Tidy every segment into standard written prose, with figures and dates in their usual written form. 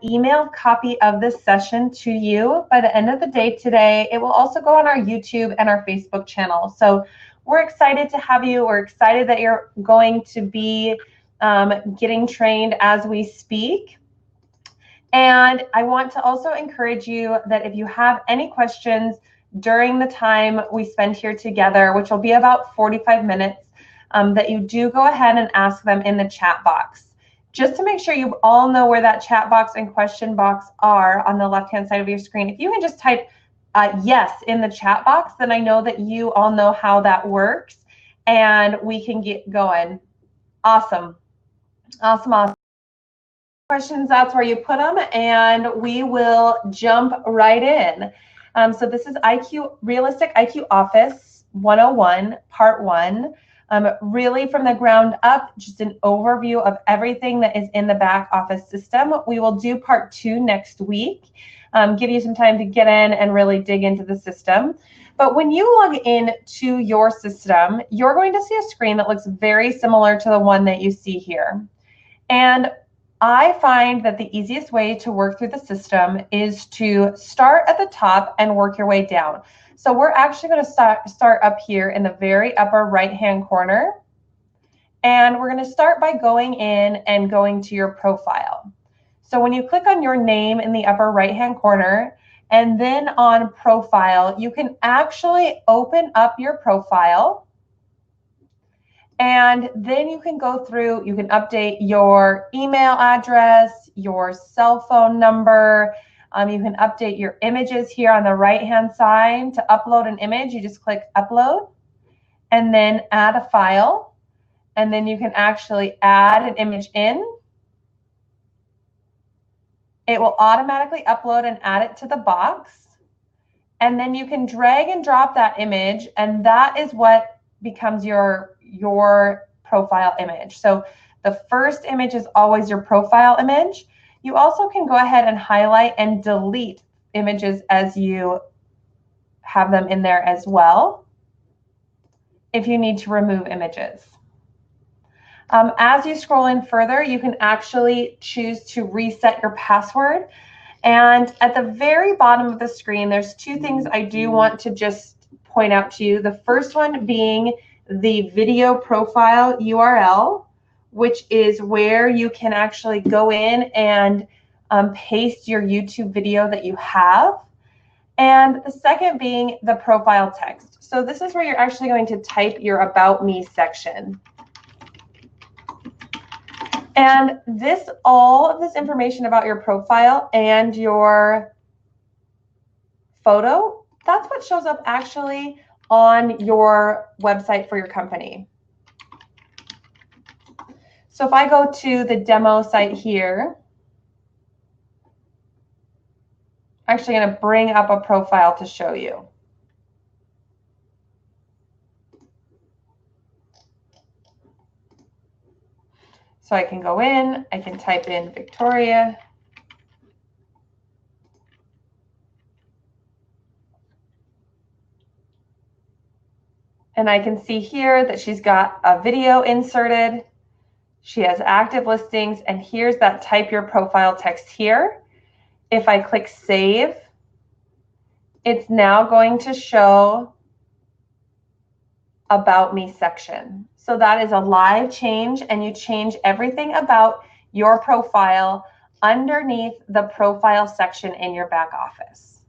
emailed copy of this session to you by the end of the day today. It will also go on our YouTube and our Facebook channel. So we're excited to have you. We're excited that you're going to be getting trained as we speak. And I want to also encourage you that if you have any questions during the time we spend here together, which will be about 45 minutes, that you do go ahead and ask them in the chat box. Just to make sure you all know where that chat box and question box are on the left-hand side of your screen. If you can just type yes in the chat box, then I know that you all know how that works and we can get going. Awesome. Awesome, awesome. Questions, that's where you put them, and we will jump right in. So this is Realistiq IQ Office 101, Part 1. Really from the ground up, just an overview of everything that is in the back office system. We will do Part 2 next week, give you some time to get in and really dig into the system. But when you log in to your system, you're going to see a screen that looks very similar to the one that you see here. And I find that the easiest way to work through the system is to start at the top and work your way down. So we're actually going to start up here in the very upper right-hand corner. And we're going to start by going in and going to your profile. So when you click on your name in the upper right-hand corner and then on profile, you can actually open up your profile. And then you can go through, you can update your email address, your cell phone number. You can update your images here on the right-hand side. To upload an image, you just click upload and then add a file. And then you can actually add an image in. It will automatically upload and add it to the box. And then you can drag and drop that image, and that is what becomes your profile image. So the first image is always your profile image. You also can go ahead and highlight and delete images as you have them in there as well, if you need to remove images. As you scroll in further, you can actually choose to reset your password. And at the very bottom of the screen, there's two things I do want to just point out to you. The first one being the video profile URL, which is where you can actually go in and paste your YouTube video that you have. And the second being the profile text. So this is where you're actually going to type your About Me section. And all of this information about your profile and your photo, that's what shows up actually on your website for your company. So if I go to the demo site here, I'm actually going to bring up a profile to show you. So I can go in, I can type in Victoria. And I can see here that she's got a video inserted. She has active listings, and here's that type your profile text here. If I click save, it's now going to show About Me section. So that is a live change, and you change everything about your profile underneath the profile section in your back office.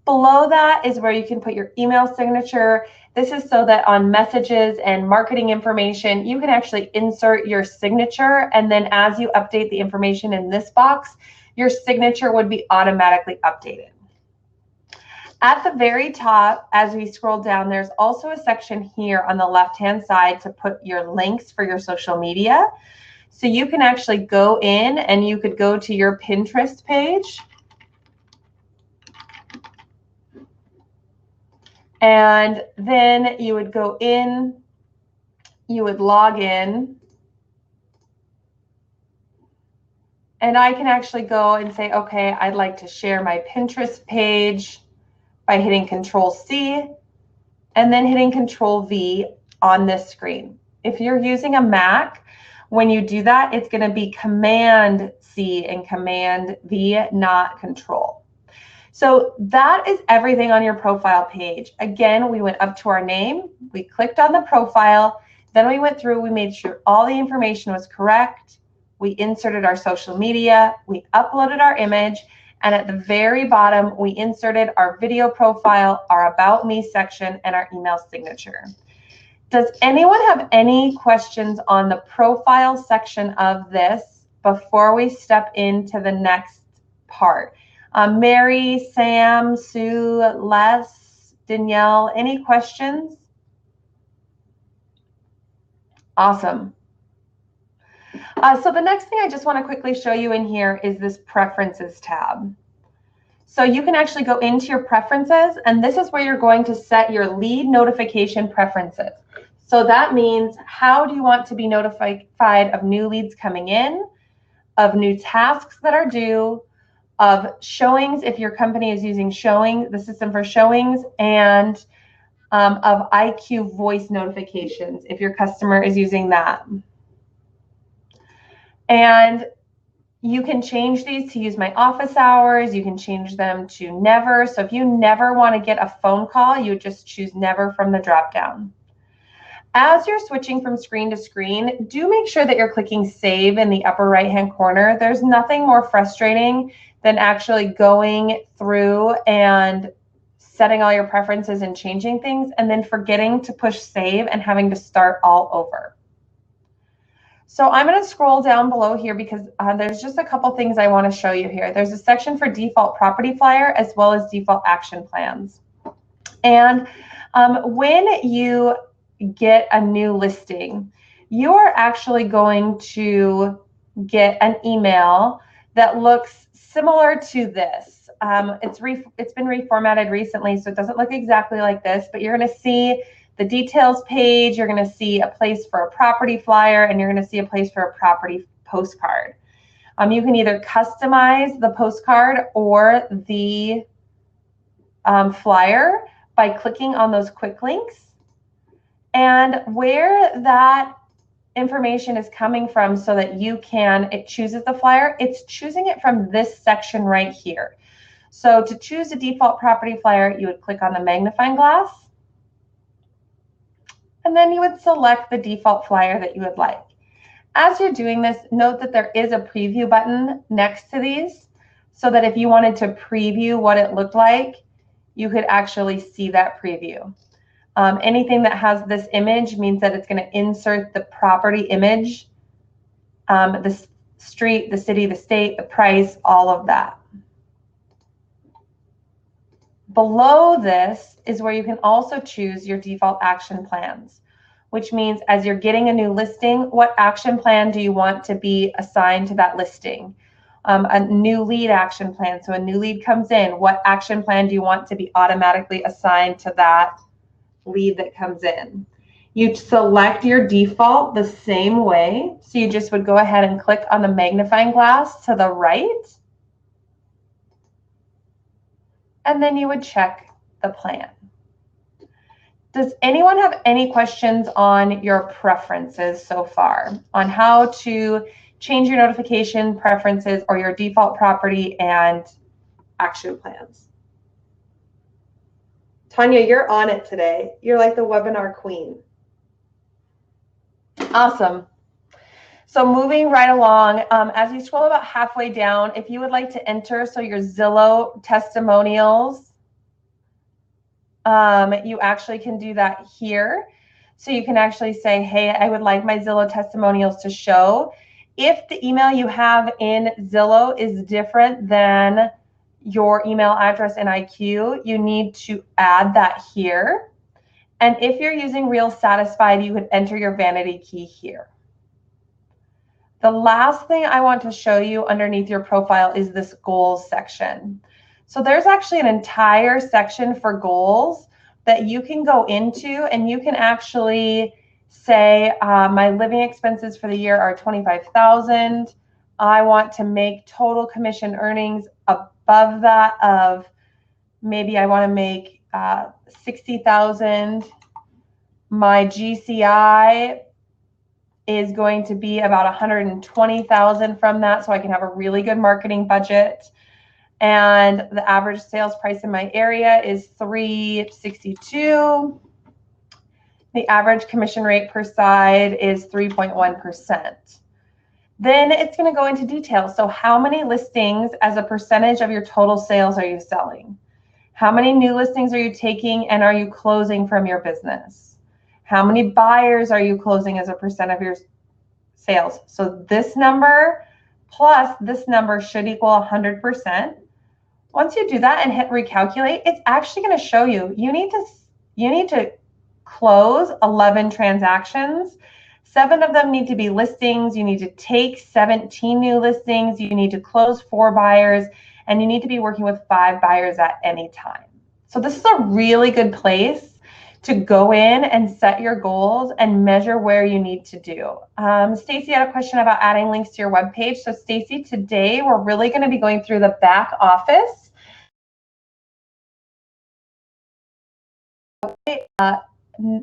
Below that is where you can put your email signature. This is so that on messages and marketing information, you can actually insert your signature, and then as you update the information in this box, your signature would be automatically updated. At the very top, as we scroll down, there's also a section here on the left-hand side to put your links for your social media. So you can actually go in and you could go to your Pinterest page. And then you would go in, you would log in. And I can actually go and say, okay, I'd like to share my Pinterest page by hitting Control-C and then hitting Control-V on this screen. If you're using a Mac, When you do that, it's going to be Command C and Command V, not Control. So that is everything on your profile page. Again, we went up to our name, we clicked on the profile, then we went through, we made sure all the information was correct, we inserted our social media, we uploaded our image, and at the very bottom, we inserted our video profile, our About Me section, and our email signature. Does anyone have any questions on the profile section of this before we step into the next part? Mary, Sam, Sue, Les, Danielle, any questions? Awesome. So the next thing I just want to quickly show you in here is this Preferences tab. So you can actually go into your preferences, and this is where you're going to set your lead notification preferences. So that means, how do you want to be notified of new leads coming in, of new tasks that are due, of showings if your company is using showing, the system for showings, and of IQ voice notifications if your customer is using that. And you can change these to use my office hours. You can change them to never. So if you never want to get a phone call, you would just choose never from the drop down. As you're switching from screen to screen, do make sure that you're clicking save in the upper right hand corner. There's nothing more frustrating than actually going through and setting all your preferences and changing things and then forgetting to push save and having to start all over. So I'm going to scroll down below here because there's just a couple things I want to show you here. There's a section for default property flyer as well as default action plans. And when you get a new listing, you are actually going to get an email that looks similar to this. It's been reformatted recently, so it doesn't look exactly like this, but you're going to see the details page, you're going to see a place for a property flyer, and you're going to see a place for a property postcard. You can either customize the postcard or the flyer by clicking on those quick links. And where that information is coming from so that it chooses the flyer, it's choosing it from this section right here. So to choose a default property flyer, you would click on the magnifying glass, and then you would select the default flyer that you would like. As you're doing this, note that there is a preview button next to these so that if you wanted to preview what it looked like, you could actually see that preview. Anything that has this image means that it's going to insert the property image, the street, the city, the state, the price, all of that. Below this is where you can also choose your default action plans, which means as you're getting a new listing, what action plan do you want to be assigned to that listing? A new lead action plan. So a new lead comes in, what action plan do you want to be automatically assigned to that lead that comes in? You select your default the same way. So you just would go ahead and click on the magnifying glass to the right. And then you would check the plan. Does anyone have any questions on your preferences so far, on how to change your notification preferences or your default property and action plans? Tanya, you're on it today. You're like the webinar queen. Awesome. So moving right along, as you scroll about halfway down, if you would like to enter, so your Zillow testimonials, you actually can do that here. So you can actually say, hey, I would like my Zillow testimonials to show. If the email you have in Zillow is different than your email address in IQ, you need to add that here. And if you're using Real Satisfied, you could enter your vanity key here. The last thing I want to show you underneath your profile is this goals section. So there's actually an entire section for goals that you can go into, and you can actually say, my living expenses for the year are $25,000. I want to make total commission earnings above that of, maybe I want to make $60,000. My GCI is going to be about 120,000 from that, so I can have a really good marketing budget. And the average sales price in my area is $362. The average commission rate per side is 3.1%. Then it's going to go into detail. So how many listings as a percentage of your total sales are you selling? How many new listings are you taking and are you closing from your business? How many buyers are you closing as a percent of your sales? So this number plus this number should equal 100%. Once you do that and hit recalculate, it's actually going to show you need to close 11 transactions. 7 of them need to be listings. You need to take 17 new listings. You need to close 4 buyers, and you need to be working with 5 buyers at any time. So this is a really good place to go in and set your goals and measure where you need to do. Stacy had a question about adding links to your webpage. So Stacy, today we're really going to be going through the back office.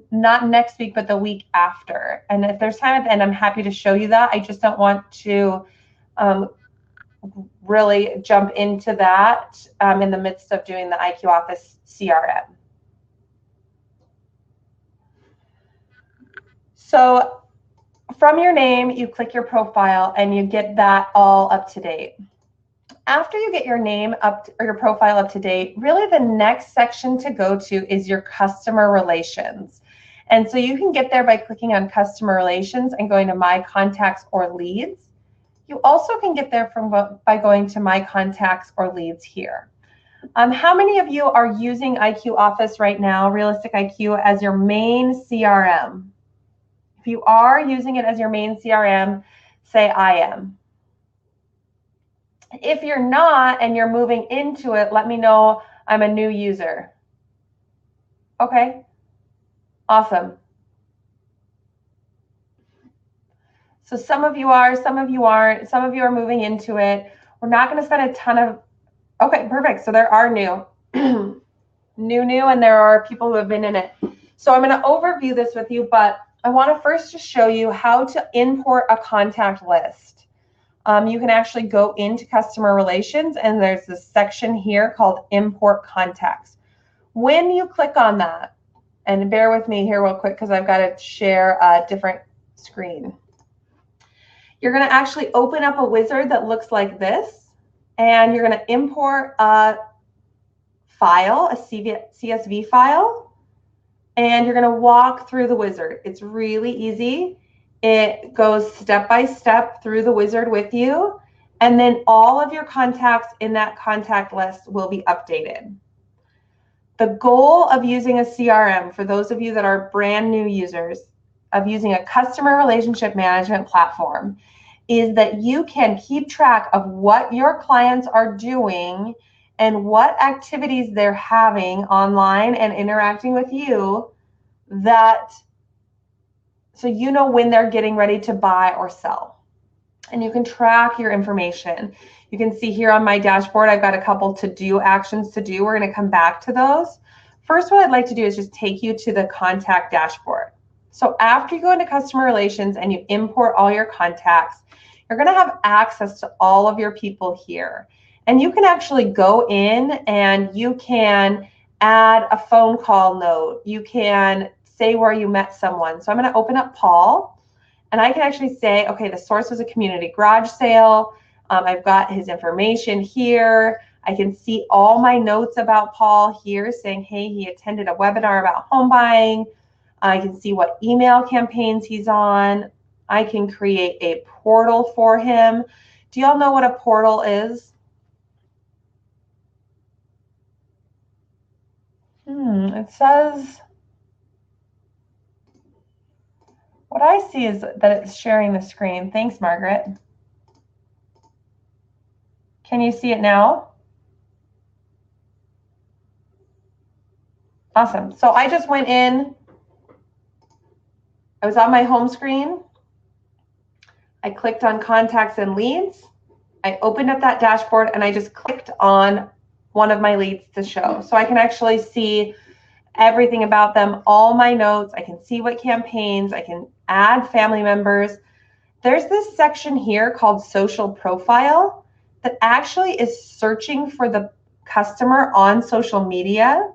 Not next week, but the week after. And if there's time at the end, I'm happy to show you that. I just don't want to really jump into that in the midst of doing the IQ Office CRM. So from your name, you click your profile and you get that all up to date. After you get your name up or your profile up to date, really the next section to go to is your customer relations. And so you can get there by clicking on customer relations and going to my contacts or leads. You also can get there by going to my contacts or leads here. How many of you are using IQ Office right now, Realistiq IQ, as your main CRM? If you are using it as your main CRM, say I am. If you're not and you're moving into it, let me know I'm a new user. Okay, awesome. So some of you are, some of you aren't, some of you are moving into it. We're not going to spend a ton of, okay, perfect. So there are new, and there are people who have been in it. So I'm going to overview this with you, but I want to first just show you how to import a contact list. You can actually go into customer relations and there's this section here called import contacts. When you click on that, and bear with me here real quick because I've got to share a different screen. You're going to actually open up a wizard that looks like this, and you're going to import a file, a CSV file, and you're going to walk through the wizard. It's really easy. It goes step by step through the wizard with you, and then all of your contacts in that contact list will be updated. The goal of using a CRM, for those of you that are brand new users, of using a customer relationship management platform, is that you can keep track of what your clients are doing and what activities they're having online and interacting with you, so you know when they're getting ready to buy or sell. And you can track your information. You can see here on my dashboard, I've got a couple to-do actions to do. We're going to come back to those. First, what I'd like to do is just take you to the contact dashboard. So after you go into customer relations and you import all your contacts, you're going to have access to all of your people here. And you can actually go in and you can add a phone call note. You can say where you met someone. So I'm going to open up Paul, and I can actually say, okay, the source was a community garage sale. I've got his information here. I can see all my notes about Paul here saying, hey, he attended a webinar about home buying. I can see what email campaigns he's on. I can create a portal for him. Do y'all know what a portal is? It says, what I see is that it's sharing the screen. Thanks, Margaret. Can you see it now? Awesome. So I just went in. I was on my home screen. I clicked on contacts and leads. I opened up that dashboard and I just clicked on one of my leads to show. So I can actually see everything about them, all my notes. I can see what campaigns. I can add family members. There's this section here called social profile that actually is searching for the customer on social media.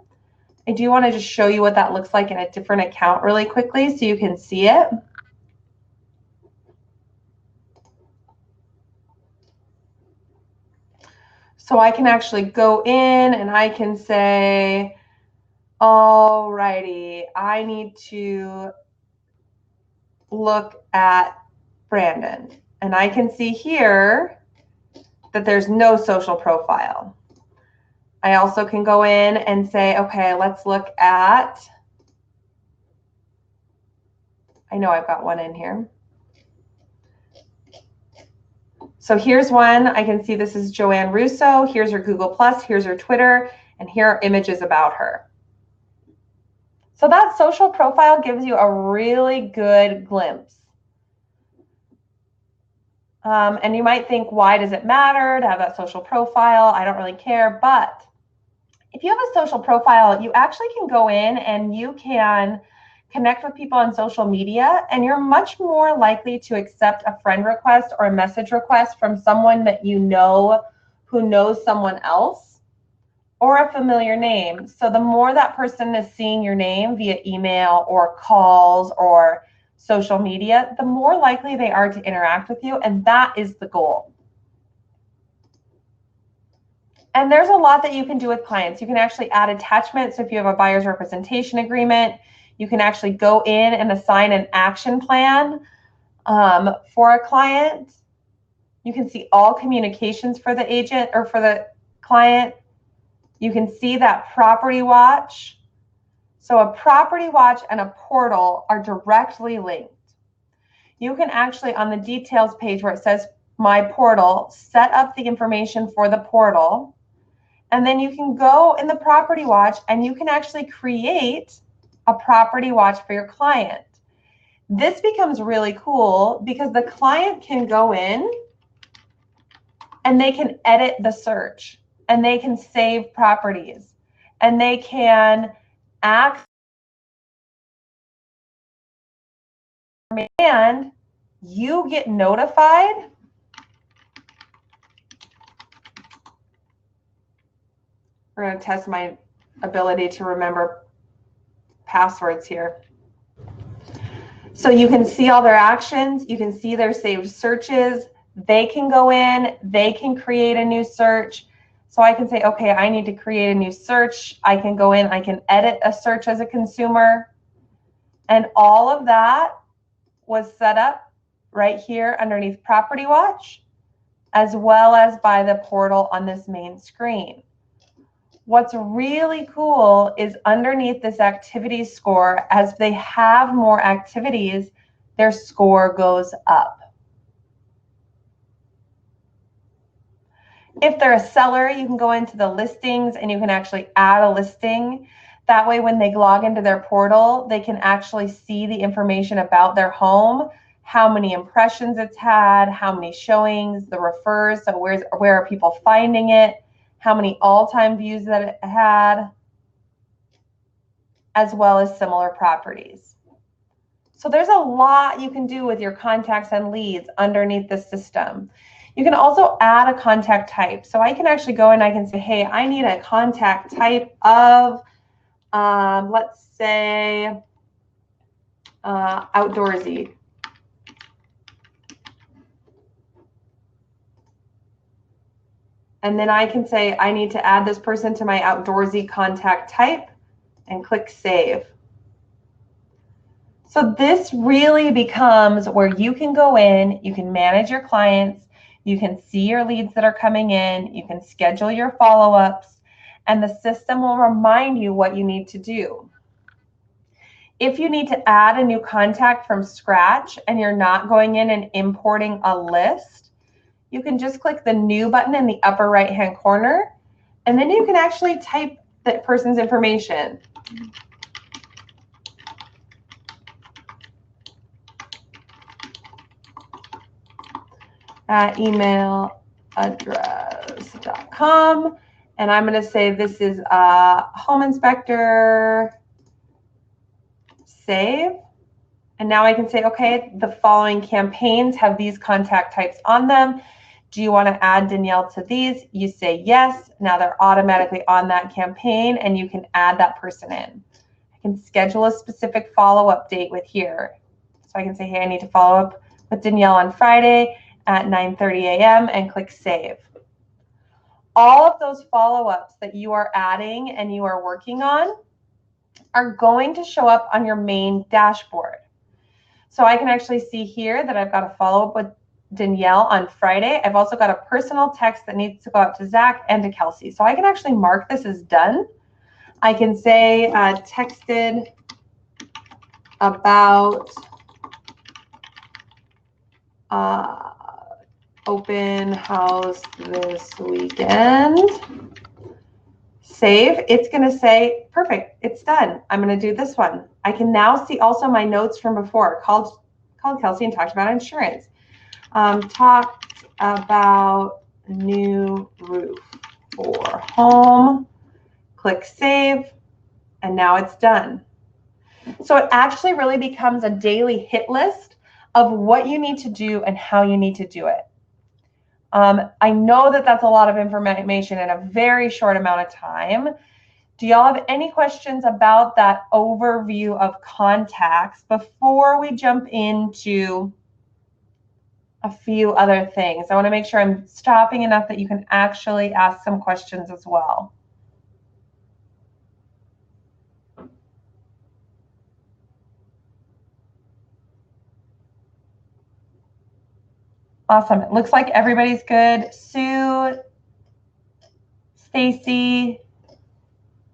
I do want to just show you what that looks like in a different account really quickly so you can see it. So I can actually go in and I can say, alrighty, I need to look at Brandon. And I can see here that there's no social profile. I also can go in and say, okay, let's look at, I know I've got one in here. So here's one. I can see this is Joanne Russo. Here's her Google+, here's her Twitter, and here are images about her. So that social profile gives you a really good glimpse. And you might think, why does it matter to have that social profile? I don't really care. But if you have a social profile, you actually can go in and you can connect with people on social media, and you're much more likely to accept a friend request or a message request from someone that you know who knows someone else or a familiar name. So the more that person is seeing your name via email or calls or social media, the more likely they are to interact with you, and that is the goal. And there's a lot that you can do with clients. You can actually add attachments. So if you have a buyer's representation agreement, you can actually go in and assign an action plan for a client. You can see all communications for the agent or for the client. You can see that property watch. So a property watch and a portal are directly linked. You can actually, on the details page where it says My Portal, set up the information for the portal. And then you can go in the property watch and you can actually create a property watch for your client. This becomes really cool because the client can go in and they can edit the search and they can save properties and they can act, and you get notified. We're going to test my ability to remember passwords here. So you can see all their actions. You can see their saved searches. They can go in. They can create a new search. So I can say, okay, I need to create a new search. I can go in. I can edit a search as a consumer. And all of that was set up right here underneath Property Watch, as well as by the portal on this main screen. What's really cool is underneath this activity score, as they have more activities, their score goes up. If they're a seller, you can go into the listings and you can actually add a listing. That way, when they log into their portal, they can actually see the information about their home, how many impressions it's had, how many showings, the refers, so where are people finding it, how many all-time views that it had, as well as similar properties. So there's a lot you can do with your contacts and leads underneath the system. You can also add a contact type. So I can actually go and I can say, hey, I need a contact type of, let's say, outdoorsy. And then I can say, I need to add this person to my outdoorsy contact type and click save. So this really becomes where you can go in, you can manage your clients, you can see your leads that are coming in, you can schedule your follow-ups, and the system will remind you what you need to do. If you need to add a new contact from scratch and you're not going in and importing a list, you can just click the new button in the upper right-hand corner, and then you can actually type the person's information. At emailaddress.com, and I'm going to say this is a home inspector, save, And now I can say, okay, the following campaigns have these contact types on them. Do you want to add Danielle to these? You say yes. Now they're automatically on that campaign and you can add that person in. I can schedule a specific follow-up date with here. So I can say, hey, I need to follow up with Danielle on Friday at 9:30 a.m. and click save. All of those follow-ups that you are adding and you are working on are going to show up on your main dashboard. So I can actually see here that I've got a follow-up with Danielle on Friday. I've also got a personal text that needs to go out to Zach and to Kelsey. So I can actually mark this as done. I can say texted about open house this weekend. Save. It's going to say, perfect, it's done. I'm going to do this one. I can now see also my notes from before. Called Kelsey and talked about insurance. Talked about new roof for home. Click save. And now it's done. So it actually really becomes a daily hit list of what you need to do and how you need to do it. I know that that's a lot of information in a very short amount of time. Do y'all have any questions about that overview of contacts before we jump into a few other things? I want to make sure I'm stopping enough that you can actually ask some questions as well. Awesome. It looks like everybody's good. Sue, Stacy,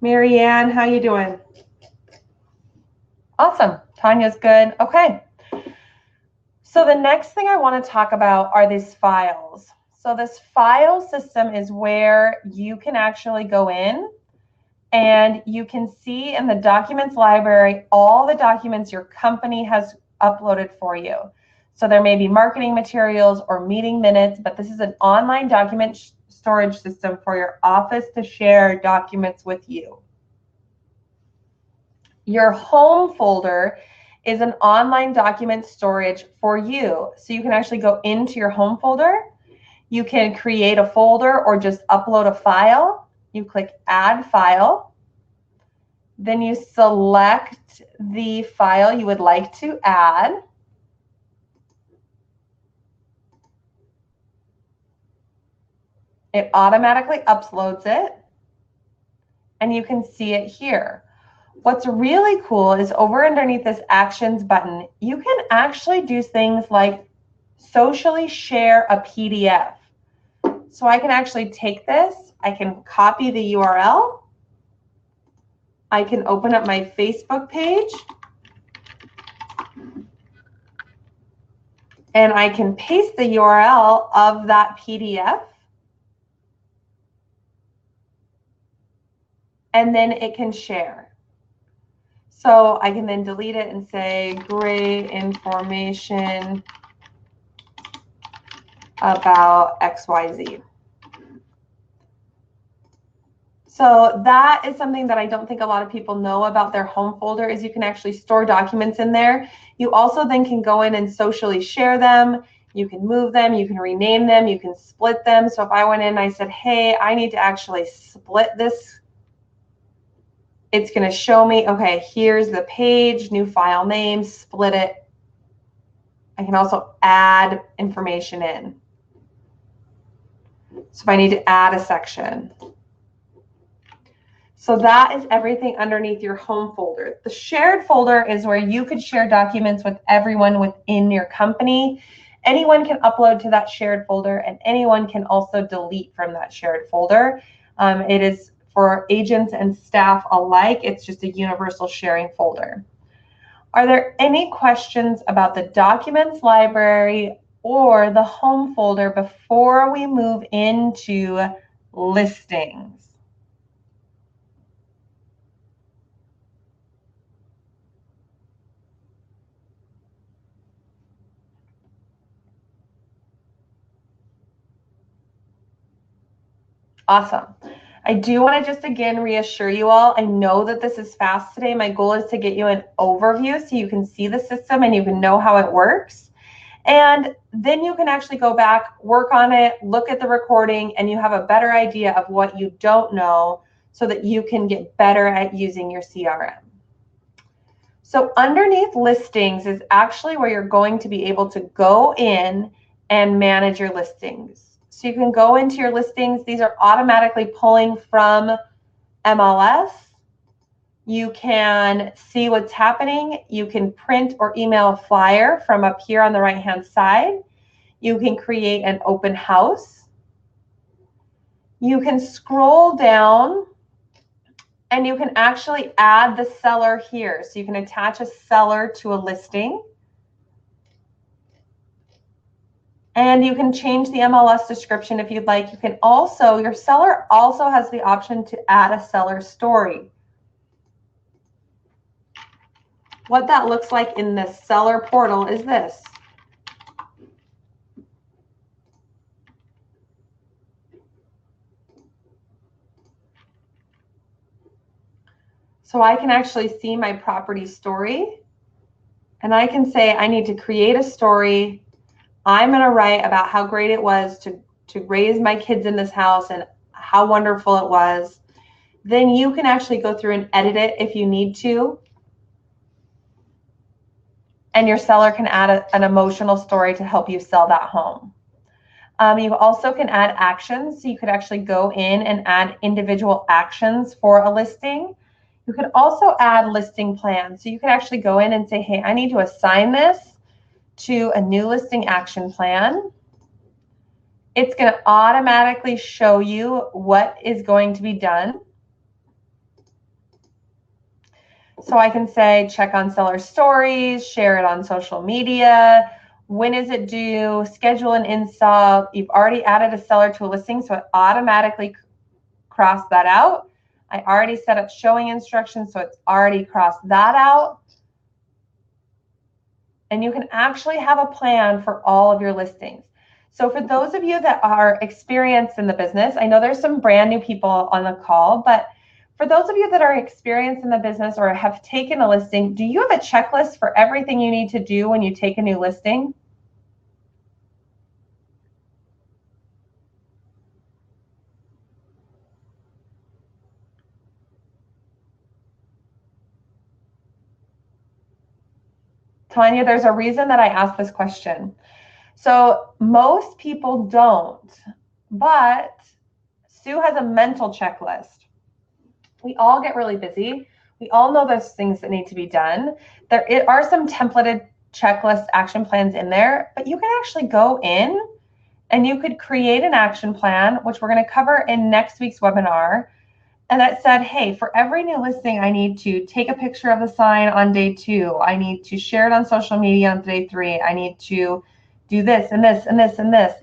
Marianne, how you doing? Awesome. Tanya's good. Okay. So the next thing I want to talk about are these files. So this file system is where you can actually go in and you can see in the documents library all the documents your company has uploaded for you. So there may be marketing materials or meeting minutes, but this is an online document storage system for your office to share documents with you. Your home folder is an online document storage for you. So you can actually go into your home folder. You can create a folder or just upload a file. You click add file. Then you select the file you would like to add. It automatically uploads it, and you can see it here. What's really cool is over underneath this actions button, you can actually do things like socially share a PDF. So I can actually take this, I can copy the URL, I can open up my Facebook page, and I can paste the URL of that PDF. And then it can share. So I can then delete it and say, great information about XYZ. So that is something that I don't think a lot of people know about their home folder, is you can actually store documents in there. You also then can go in and socially share them. You can move them, you can rename them, you can split them. So if I went in and I said, hey, I need to actually split this, it's going to show me, okay, here's the page, new file name, split it. I can also add information in. So if I need to add a section. So that is everything underneath your home folder. The shared folder is where you could share documents with everyone within your company. Anyone can upload to that shared folder, and anyone can also delete from that shared folder. It is for agents and staff alike. It's just a universal sharing folder. Are there any questions about the documents library or the home folder before we move into listings? Awesome. I do want to just again reassure you all, I know that this is fast today. My goal is to get you an overview so you can see the system and you can know how it works. And then you can actually go back, work on it, look at the recording, and you have a better idea of what you don't know so that you can get better at using your CRM. So underneath listings is actually where you're going to be able to go in and manage your listings. So you can go into your listings. These are automatically pulling from MLS. You can see what's happening. You can print or email a flyer from up here on the right-hand side. You can create an open house. You can scroll down and you can actually add the seller here. So you can attach a seller to a listing. And you can change the MLS description if you'd like. You can also, your seller also has the option to add a seller story. What that looks like in the seller portal is this. So I can actually see my property story and I can say I need to create a story. I'm going to write about how great it was to raise my kids in this house and how wonderful it was. Then you can actually go through and edit it if you need to. And your seller can add an emotional story to help you sell that home. You also can add actions. So you could actually go in and add individual actions for a listing. You could also add listing plans. So you could actually go in and say, hey, I need to assign this to a new listing action plan. It's going to automatically show you what is going to be done. So I can say, check on seller stories, share it on social media. When is it due? Schedule an install. You've already added a seller to a listing, so it automatically crossed that out. I already set up showing instructions, so it's already crossed that out. And you can actually have a plan for all of your listings. So for those of you that are experienced in the business, I know there's some brand new people on the call, but for those of you that are experienced in the business or have taken a listing, do you have a checklist for everything you need to do when you take a new listing? Tanya, there's a reason that I asked this question. So most people don't, but Sue has a mental checklist. We all get really busy. We all know there's things that need to be done. There are some templated checklist action plans in there, but you can actually go in and you could create an action plan, which we're going to cover in next week's webinar. And that said, hey, for every new listing, I need to take a picture of the sign on day 2. I need to share it on social media on day 3. I need to do this and this and this and this.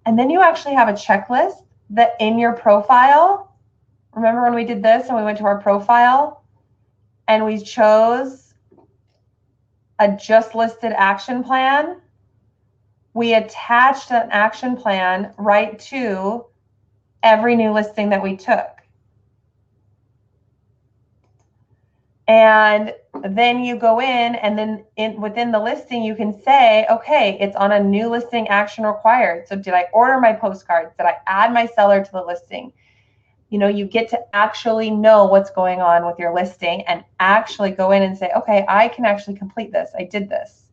And then you actually have a checklist that in your profile, remember when we did this and we went to our profile and we chose a just listed action plan? We attached an action plan right to every new listing that we took. And then you go in and then within the listing, you can say, okay, it's on a new listing action required. So did I order my postcards? Did I add my seller to the listing? You know, you get to actually know what's going on with your listing and actually go in and say, okay, I can actually complete this. I did this.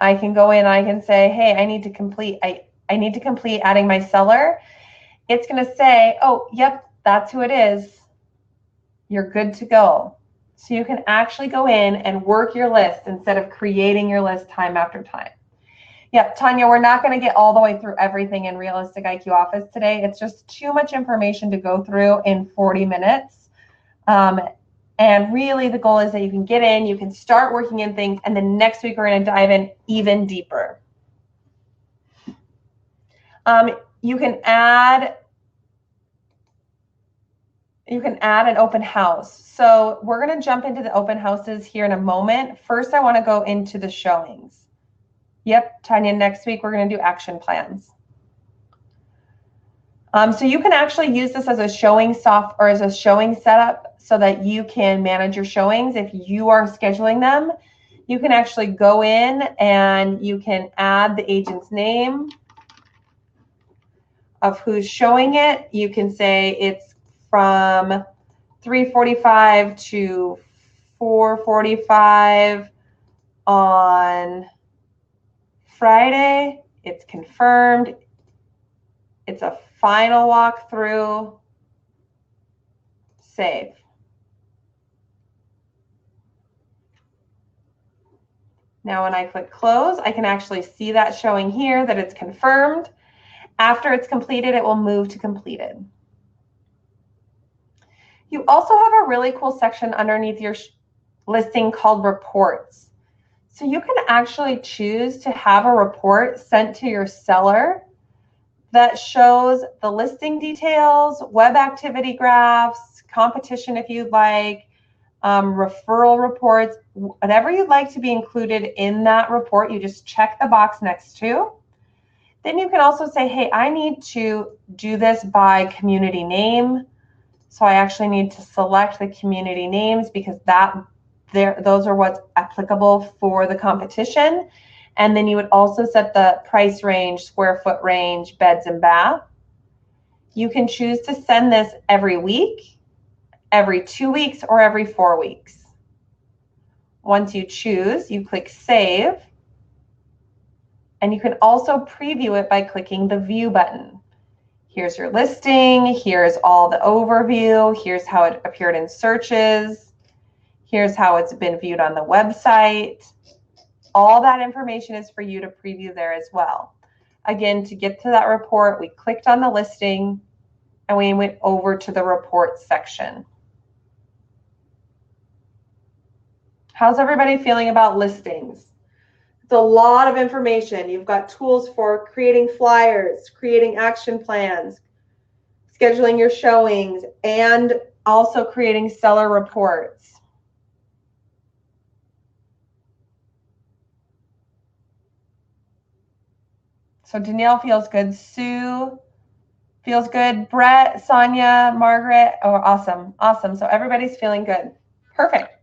I can go in, I can say, hey, I need to complete adding my seller. It's going to say, oh, yep, that's who it is. You're good to go. So you can actually go in and work your list instead of creating your list time after time. Yep, Tanya, we're not going to get all the way through everything in Realistiq IQ Office today. It's just too much information to go through in 40 minutes. And really the goal is that you can get in, you can start working in things, and then next week we're going to dive in even deeper. You can add an open house. So we're going to jump into the open houses here in a moment. First, I want to go into the showings. Yep, Tanya, next week we're going to do action plans. So you can actually use this as a showing as a showing setup so that you can manage your showings. If you are scheduling them, you can actually go in and you can add the agent's name of who's showing it. You can say it's from 3:45 to 4:45 on Friday. It's confirmed. It's a final walkthrough. Save. Now when I click close, I can actually see that showing here that it's confirmed. After it's completed, it will move to completed. You also have a really cool section underneath your listing called reports. So you can actually choose to have a report sent to your seller that shows the listing details, web activity graphs, competition if you'd like, referral reports, whatever you'd like to be included in that report, you just check the box next to. Then you can also say, hey, I need to do this by community name. So I actually need to select the community names because those are what's applicable for the competition. And then you would also set the price range, square foot range, beds and bath. You can choose to send this every week, every 2 weeks, or every 4 weeks. Once you choose, you click Save. And you can also preview it by clicking the View button. Here's your listing. Here's all the overview. Here's how it appeared in searches. Here's how it's been viewed on the website. All that information is for you to preview there as well. Again, to get to that report, we clicked on the listing and we went over to the report section. How's everybody feeling about listings? It's a lot of information. You've got tools for creating flyers, creating action plans, scheduling your showings, and also creating seller reports. So Danielle feels good. Sue feels good. Brett, Sonia, Margaret. Oh, awesome. Awesome. So everybody's feeling good. Perfect.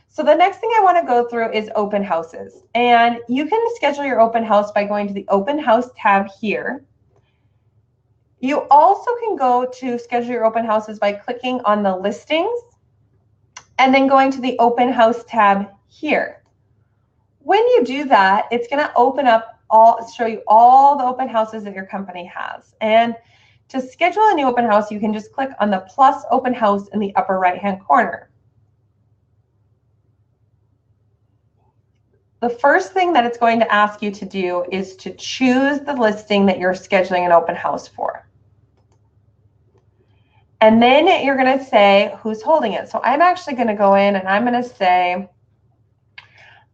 So the next thing I want to go through is open houses. And you can schedule your open house by going to the open house tab here. You also can go to schedule your open houses by clicking on the listings and then going to the open house tab here. When you do that, it's going to open up show you all the open houses that your company has. And to schedule a new open house, you can just click on the plus open house in the upper right-hand corner. The first thing that it's going to ask you to do is to choose the listing that you're scheduling an open house for. And then you're going to say who's holding it. So I'm actually going to go in and I'm going to say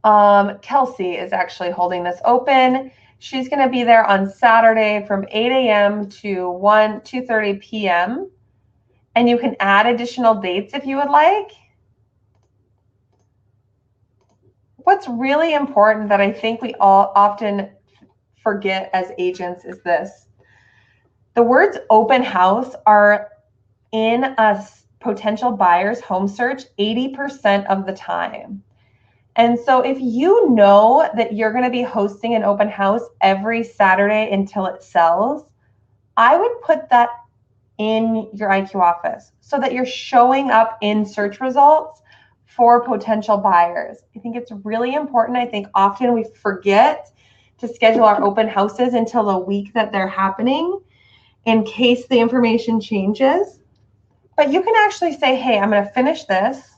Kelsey is actually holding this open. She's going to be there on Saturday from 8 a.m. to 2:30 p.m. And you can add additional dates if you would like. What's really important that I think we all often forget as agents is this. The words open house are in a potential buyer's home search 80% of the time. And so if you know that you're going to be hosting an open house every Saturday until it sells, I would put that in your IQ office so that you're showing up in search results for potential buyers. I think it's really important. I think often we forget to schedule our open houses until the week that they're happening in case the information changes. But you can actually say, hey, I'm going to finish this.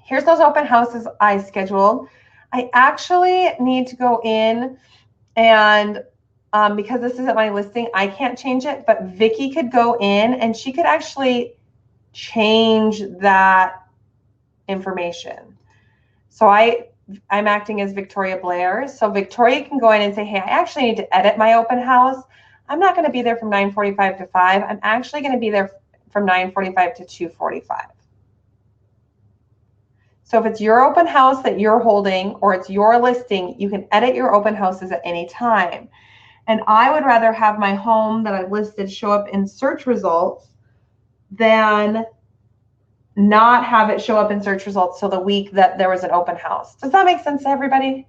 Here's those open houses I scheduled. I actually need to go in and because this isn't my listing, I can't change it, but Vicky could go in and she could actually change that information. So I'm acting as Victoria Blair. So Victoria can go in and say, hey, I actually need to edit my open house. I'm not going to be there from 9:45 to 5. I'm actually going to be there from 9:45 to 2:45. So if it's your open house that you're holding or it's your listing, you can edit your open houses at any time. And I would rather have my home that I listed show up in search results than not have it show up in search results till the week that there was an open house. Does that make sense to everybody?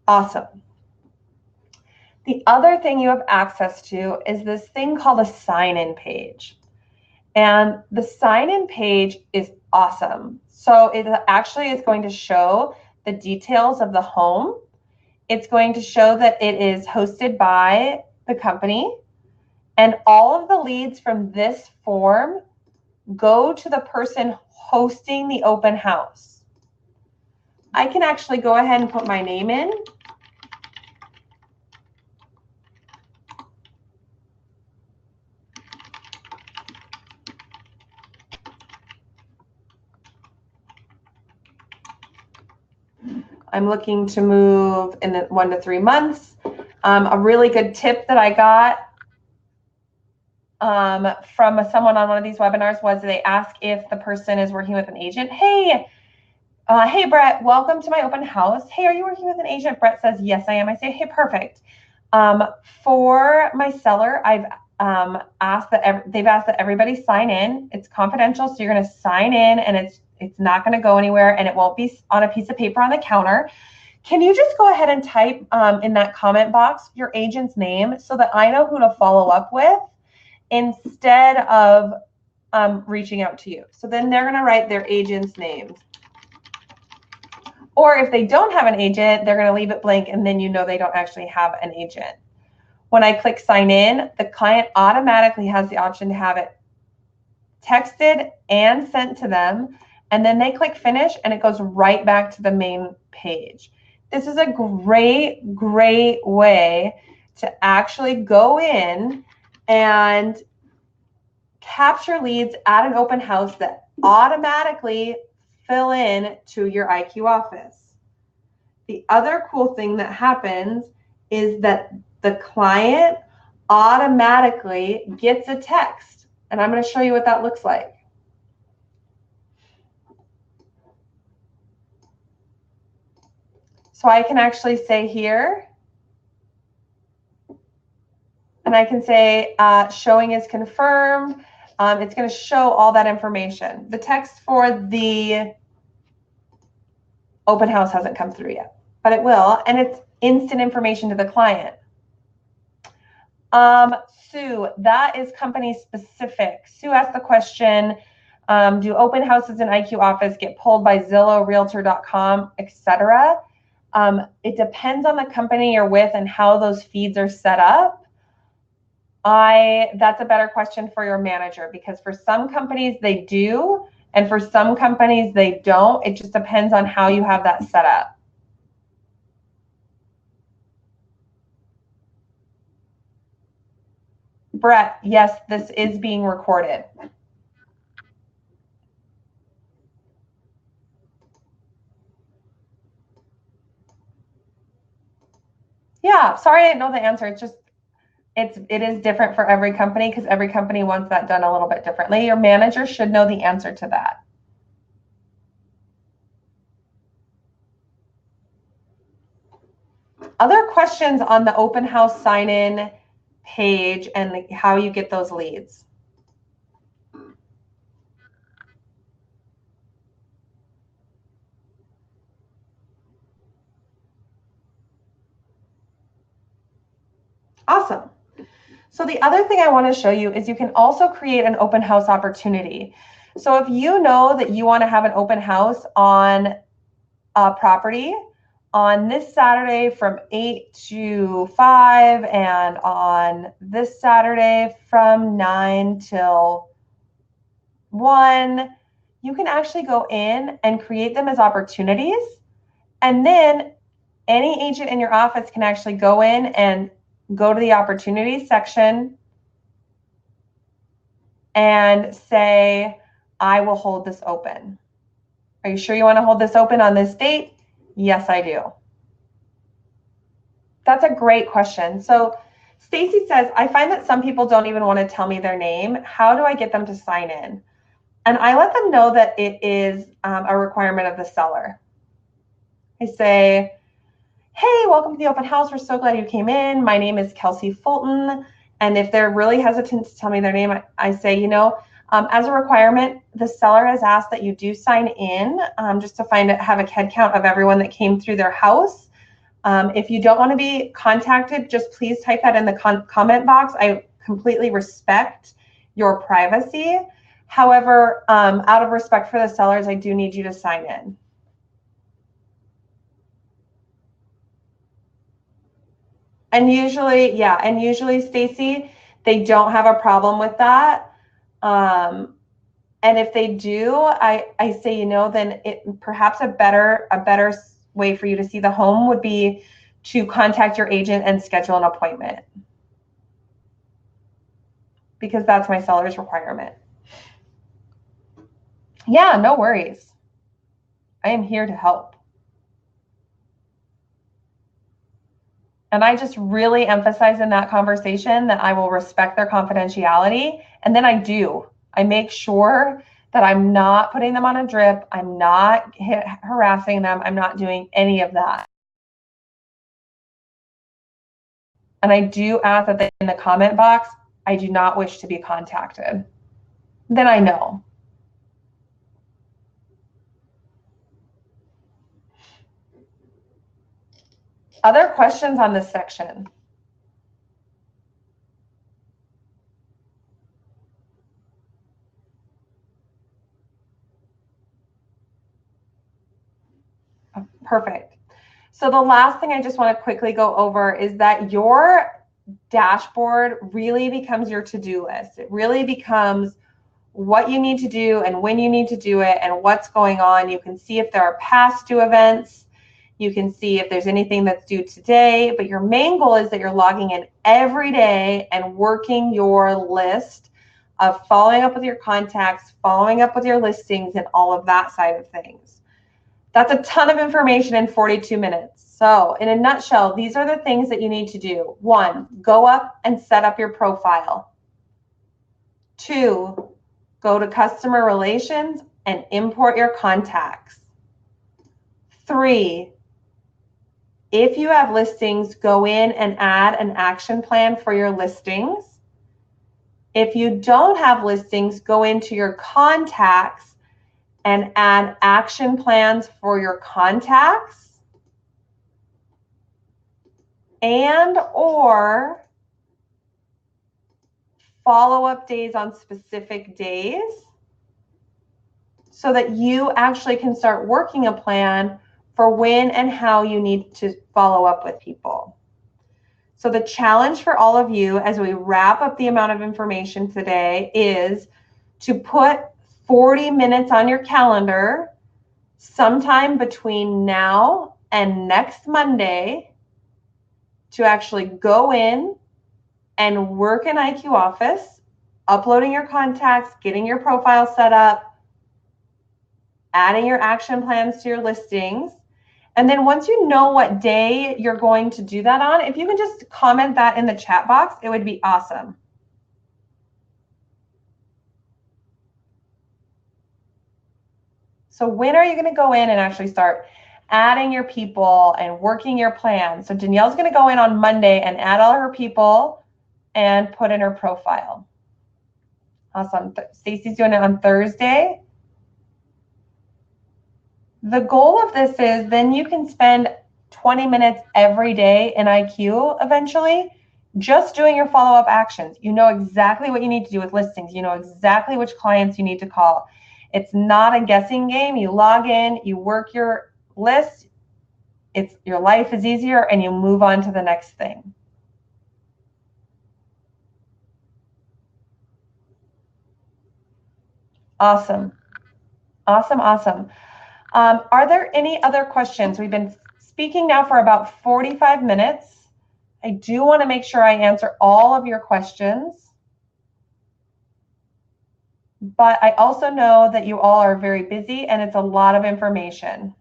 Awesome. The other thing you have access to is this thing called a sign-in page. And the sign-in page is awesome. So it actually is going to show the details of the home. It's going to show that it is hosted by the company. And all of the leads from this form go to the person hosting the open house. I can actually go ahead and put my name in. I'm looking to move in 1 to 3 months. A really good tip that I got from someone on one of these webinars was they ask if the person is working with an agent. Hey, Brett, welcome to my open house. Hey, are you working with an agent? Brett says, yes, I am. I say, hey, perfect. For my seller, I've asked that they've asked that everybody sign in. It's confidential, so you're going to sign in, and it's not going to go anywhere, and it won't be on a piece of paper on the counter. Can you just go ahead and type in that comment box your agent's name so that I know who to follow up with instead of reaching out to you? So then they're going to write their agent's name. Or if they don't have an agent, they're going to leave it blank, and then you know they don't actually have an agent. When I click sign in, the client automatically has the option to have it texted and sent to them, and then they click finish and it goes right back to the main page. This is a great way to actually go in and capture leads at an open house that automatically fill in to your IQ office. The other cool thing that happens is that the client automatically gets a text, and I'm going to show you what that looks like. So I can actually say here, and I can say showing is confirmed. It's going to show all that information. The text for the open house hasn't come through yet, but it will, and it's instant information to the client. Sue, that is company specific. Sue asked the question, do open houses in IQ office get pulled by Zillow, Realtor.com, etc.? It depends on the company you're with and how those feeds are set up. That's a better question for your manager, because for some companies they do, and for some companies they don't. It just depends on how you have that set up. Brett, yes, this is being recorded. Yeah, sorry I didn't know the answer. It's just, it is different for every company because every company wants that done a little bit differently. Your manager should know the answer to that. Other questions on the open house sign-in page and how you get those leads? Awesome. So the other thing I want to show you is you can also create an open house opportunity. So if you know that you want to have an open house on a property on this Saturday from 8 to 5 and on this Saturday from 9 till 1, you can actually go in and create them as opportunities. And then any agent in your office can actually go in and go to the opportunities section and say, I will hold this open. Are you sure you want to hold this open on this date? Yes, I do. That's a great question. So Stacy says, I find that some people don't even want to tell me their name. How do I get them to sign in? And I let them know that it is a requirement of the seller. I say, hey, welcome to the open house. We're so glad you came in. My name is Kelsey Fulton. And if they're really hesitant to tell me their name, I say, as a requirement, the seller has asked that you do sign in just to have a head count of everyone that came through their house. If you don't want to be contacted, just please type that in the comment box. I completely respect your privacy. However, out of respect for the sellers, I do need you to sign in. And usually, Stacy, they don't have a problem with that. And if they do, I say, then perhaps a better way for you to see the home would be to contact your agent and schedule an appointment, because that's my seller's requirement. Yeah, no worries. I am here to help. And I just really emphasize in that conversation that I will respect their confidentiality. And then I make sure that I'm not putting them on a drip. I'm not harassing them. I'm not doing any of that. And I do ask that in the comment box, I do not wish to be contacted. Then I know. Other questions on this section? Perfect. So the last thing I just want to quickly go over is that your dashboard really becomes your to-do list. It really becomes what you need to do and when you need to do it and what's going on. You can see if there are past due events. You can see if there's anything that's due today, but your main goal is that you're logging in every day and working your list of following up with your contacts, following up with your listings, and all of that side of things. That's a ton of information in 42 minutes. So in a nutshell, these are the things that you need to do. 1, go up and set up your profile. 2, go to customer relations and import your contacts. 3, if you have listings, go in and add an action plan for your listings. If you don't have listings, go into your contacts and add action plans for your contacts and or follow-up days on specific days so that you actually can start working a plan for when and how you need to follow up with people. So the challenge for all of you as we wrap up the amount of information today is to put 40 minutes on your calendar sometime between now and next Monday to actually go in and work in IQ Office, uploading your contacts, getting your profile set up, adding your action plans to your listings. And then once you know what day you're going to do that on, if you can just comment that in the chat box, it would be awesome. So when are you going to go in and actually start adding your people and working your plan? So Danielle's going to go in on Monday and add all her people and put in her profile. Awesome. Stacy's doing it on Thursday. The goal of this is then you can spend 20 minutes every day in IQ eventually just doing your follow-up actions. You know exactly what you need to do with listings. You know exactly which clients you need to call. It's not a guessing game. You log in, you work your list, your life is easier, and you move on to the next thing. Awesome. Awesome, awesome. Are there any other questions? We've been speaking now for about 45 minutes. I do want to make sure I answer all of your questions. But I also know that you all are very busy and it's a lot of information.